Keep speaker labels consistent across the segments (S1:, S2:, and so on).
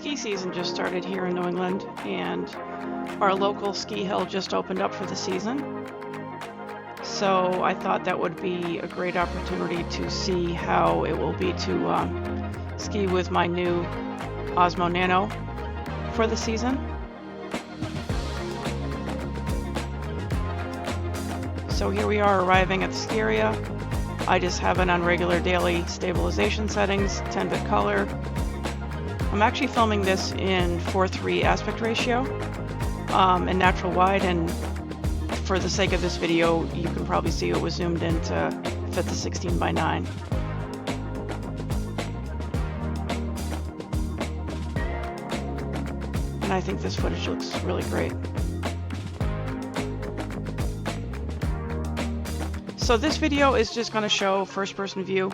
S1: ski season just started here in New England, and our local ski hill just opened up for the season. So I thought that would be a great opportunity to see how it will be to ski with my new Osmo Nano for the season. So here we are arriving at the ski area. I just have it on regular daily stabilization settings, 10-bit color. I'm actually filming this in 4:3 aspect ratio and natural wide, and for the sake of this video, you can probably see it was zoomed in to fit the 16:9. And I think this footage looks really great. So this video is just going to show first-person view,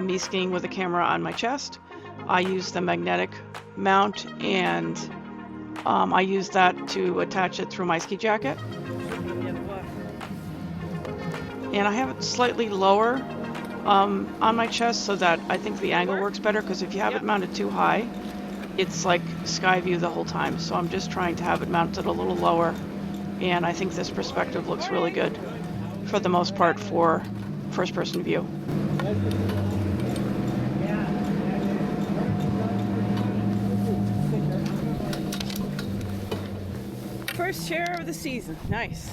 S1: me skiing with a camera on my chest. I use the magnetic mount, and I use that to attach it through my ski jacket. And I have it slightly lower on my chest so that I think the angle works better, because if you have it mounted too high, it's like sky view the whole time. So I'm just trying to have it mounted a little lower, and I think this perspective looks really good for the most part for first-person view. First chair of the season. Nice.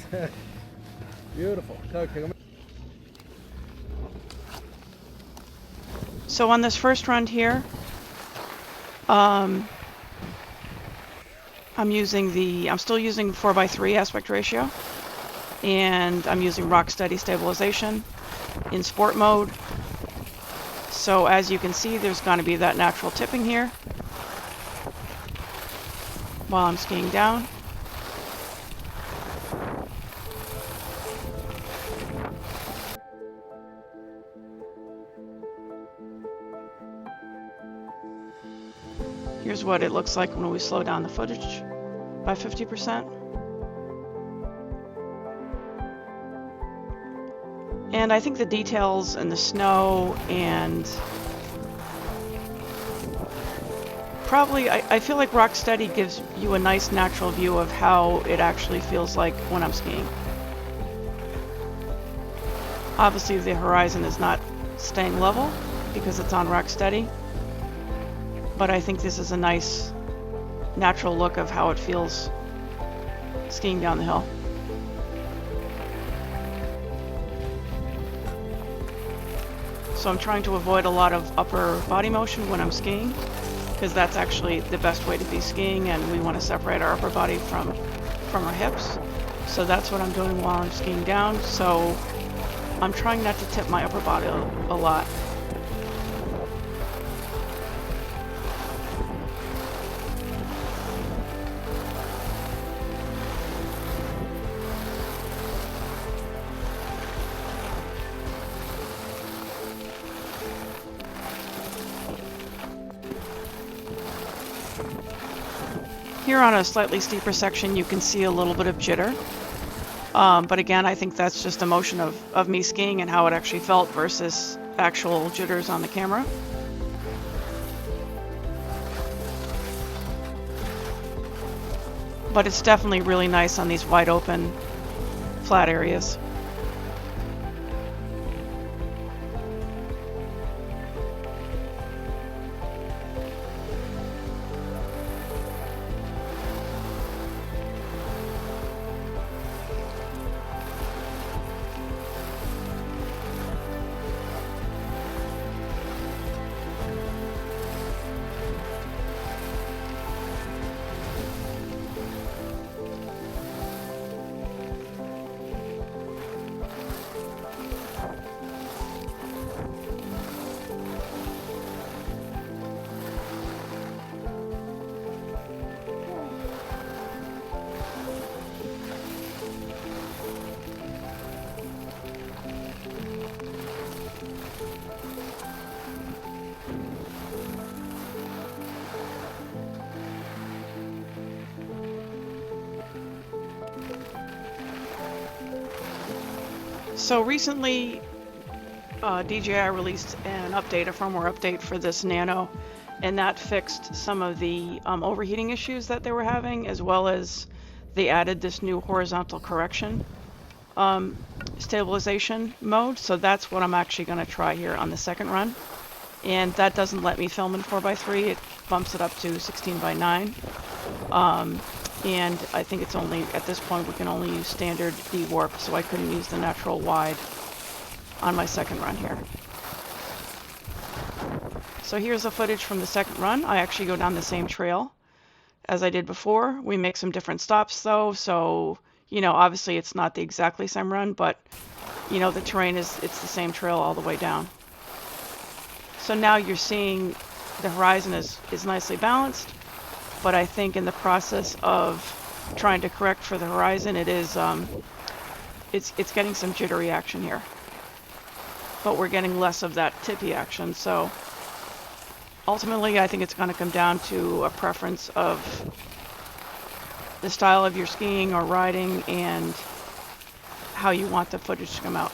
S2: Beautiful. Okay.
S1: So on this first run here, I'm still using 4:3 aspect ratio, and I'm using Rock Steady stabilization in sport mode. So as you can see, there's going to be that natural tipping here while I'm skiing down. Here's what it looks like when we slow down the footage by 50%. And I think the details and the snow and probably, I feel like Rock Steady gives you a nice natural view of how it actually feels like when I'm skiing. Obviously the horizon is not staying level because it's on Rock Steady, but I think this is a nice natural look of how it feels skiing down the hill. So I'm trying to avoid a lot of upper body motion when I'm skiing, because that's actually the best way to be skiing, and we want to separate our upper body from our hips. So that's what I'm doing while I'm skiing down. So I'm trying not to tip my upper body a lot. Here on a slightly steeper section, you can see a little bit of jitter. But again, I think that's just a motion of me skiing and how it actually felt versus actual jitters on the camera. But it's definitely really nice on these wide open, flat areas. So recently, DJI released an update, a firmware update for this Nano, and that fixed some of the overheating issues that they were having, as well as they added this new horizontal correction stabilization mode. So that's what I'm actually going to try here on the second run. And that doesn't let me film in 4:3. It bumps it up to 16:9. And I think it's only, at this point, we can only use standard D-warp, so I couldn't use the natural wide on my second run here. So here's the footage from the second run. I actually go down the same trail as I did before. We make some different stops though, so, you know, obviously it's not the exactly same run, but, you know, the terrain it's the same trail all the way down. So now you're seeing the horizon is nicely balanced, but I think in the process of trying to correct for the horizon, it is, it's getting some jittery action here. But we're getting less of that tippy action, so ultimately I think it's going to come down to a preference of the style of your skiing or riding and how you want the footage to come out.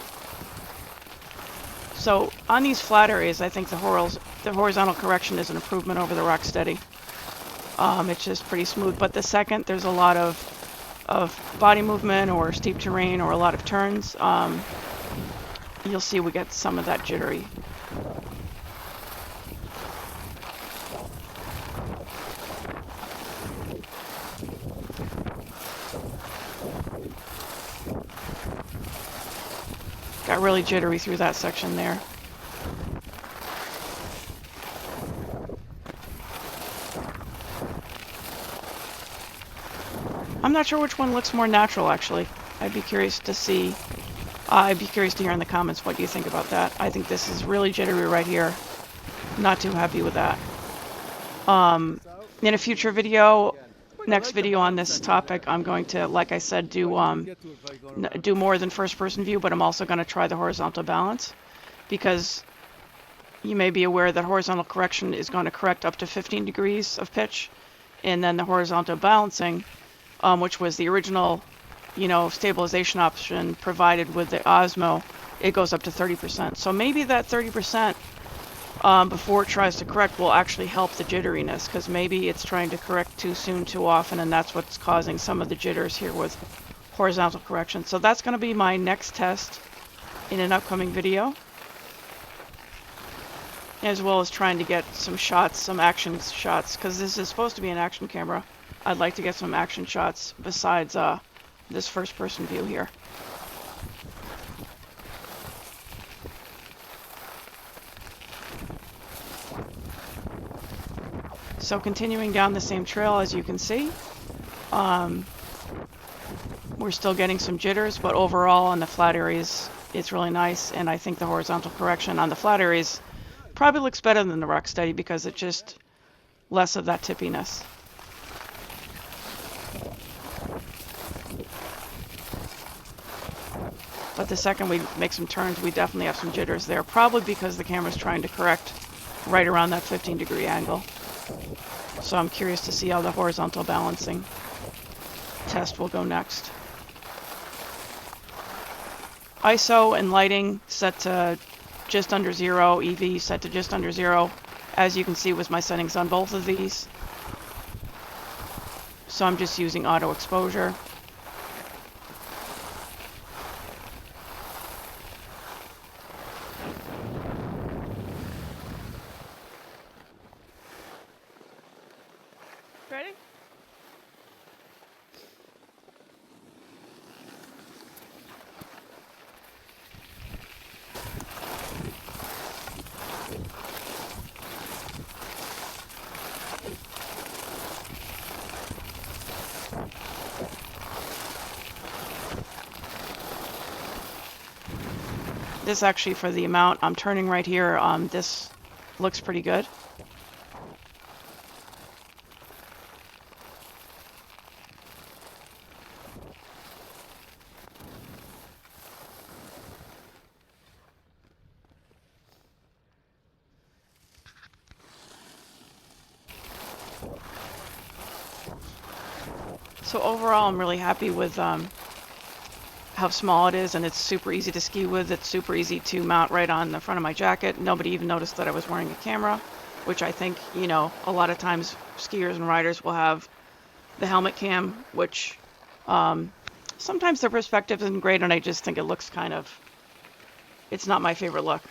S1: So on these flat areas, I think the horizontal correction is an improvement over the Rock Steady. It's just pretty smooth, but the second there's a lot of body movement or steep terrain or a lot of turns, you'll see we get some of that jittery. Got really jittery through that section there. I'm not sure which one looks more natural, actually. I'd be curious to see. I'd be curious to hear in the comments what you think about that. I think this is really jittery right here. Not too happy with that. In a future video, next video on this topic, I'm going to, like I said, do more than first-person view, but I'm also going to try the horizontal balance, because you may be aware that horizontal correction is going to correct up to 15 degrees of pitch, and then the horizontal balancing, which was the original, you know, stabilization option provided with the Osmo, it goes up to 30%. So maybe that 30% before it tries to correct will actually help the jitteriness, because maybe it's trying to correct too soon, too often, and that's what's causing some of the jitters here with horizontal correction. So that's going to be my next test in an upcoming video, as well as trying to get some shots, some action shots, because this is supposed to be an action camera. I'd like to get some action shots besides this first-person view here. So continuing down the same trail, as you can see, we're still getting some jitters, but overall on the flat areas, it's really nice, and I think the horizontal correction on the flat areas probably looks better than the Rock Steady because it's just less of that tippiness. But the second we make some turns, we definitely have some jitters there, probably because the camera's trying to correct right around that 15-degree angle. So I'm curious to see how the horizontal balancing test will go next. ISO and lighting set to just under 0, EV set to just under 0, as you can see with my settings on both of these. So I'm just using auto exposure. Ready? This actually, for the amount I'm turning right here, this looks pretty good. So overall, I'm really happy with how small it is, and it's super easy to ski with. It's super easy to mount right on the front of my jacket. Nobody even noticed that I was wearing a camera. which I think, you know, a lot of times skiers and riders will have the helmet cam, which sometimes the perspective isn't great, and I just think it looks kind of, it's not my favorite look.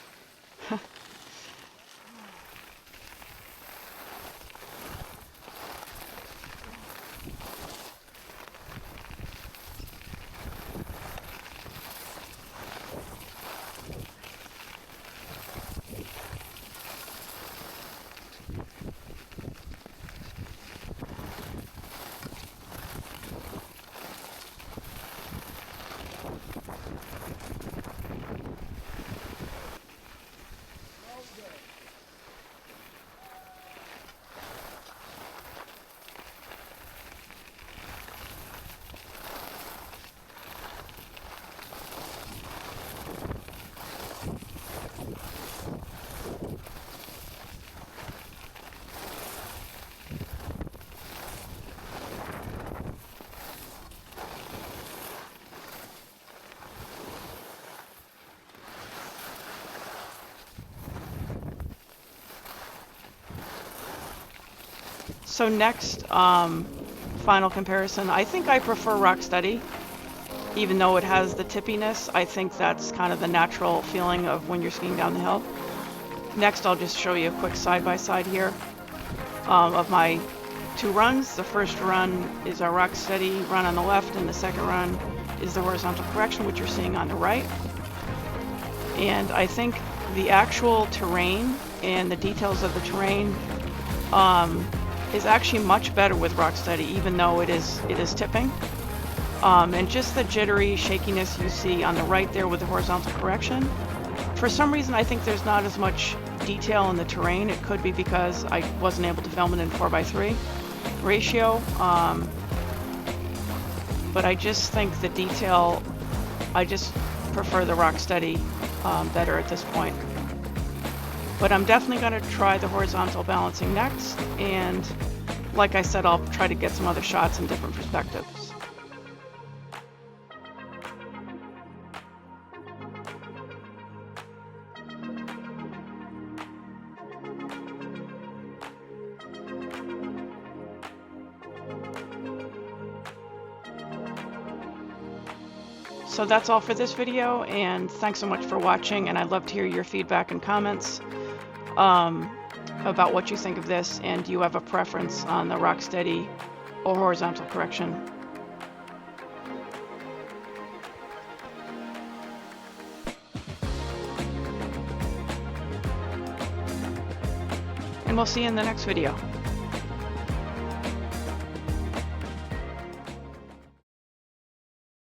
S1: So next, final comparison. I think I prefer Rock Steady, even though it has the tippiness. I think that's kind of the natural feeling of when you're skiing down the hill. Next, I'll just show you a quick side-by-side here of my two runs. The first run is our Rock Steady run on the left, and the second run is the horizontal correction, which you're seeing on the right. And I think the actual terrain and the details of the terrain is actually much better with Rock Steady, even though it is tipping. And just the jittery shakiness you see on the right there with the horizontal correction. For some reason, I think there's not as much detail in the terrain. It could be because I wasn't able to film it in 4:3 ratio. But I just think the detail, I just prefer the Rock Steady better at this point. But I'm definitely going to try the horizontal balancing next, and like I said, I'll try to get some other shots in different perspectives. So that's all for this video, and thanks so much for watching, and I'd love to hear your feedback and comments about what you think of this, and do you have a preference on the Rock Steady or horizontal correction? And we'll see you in the next video.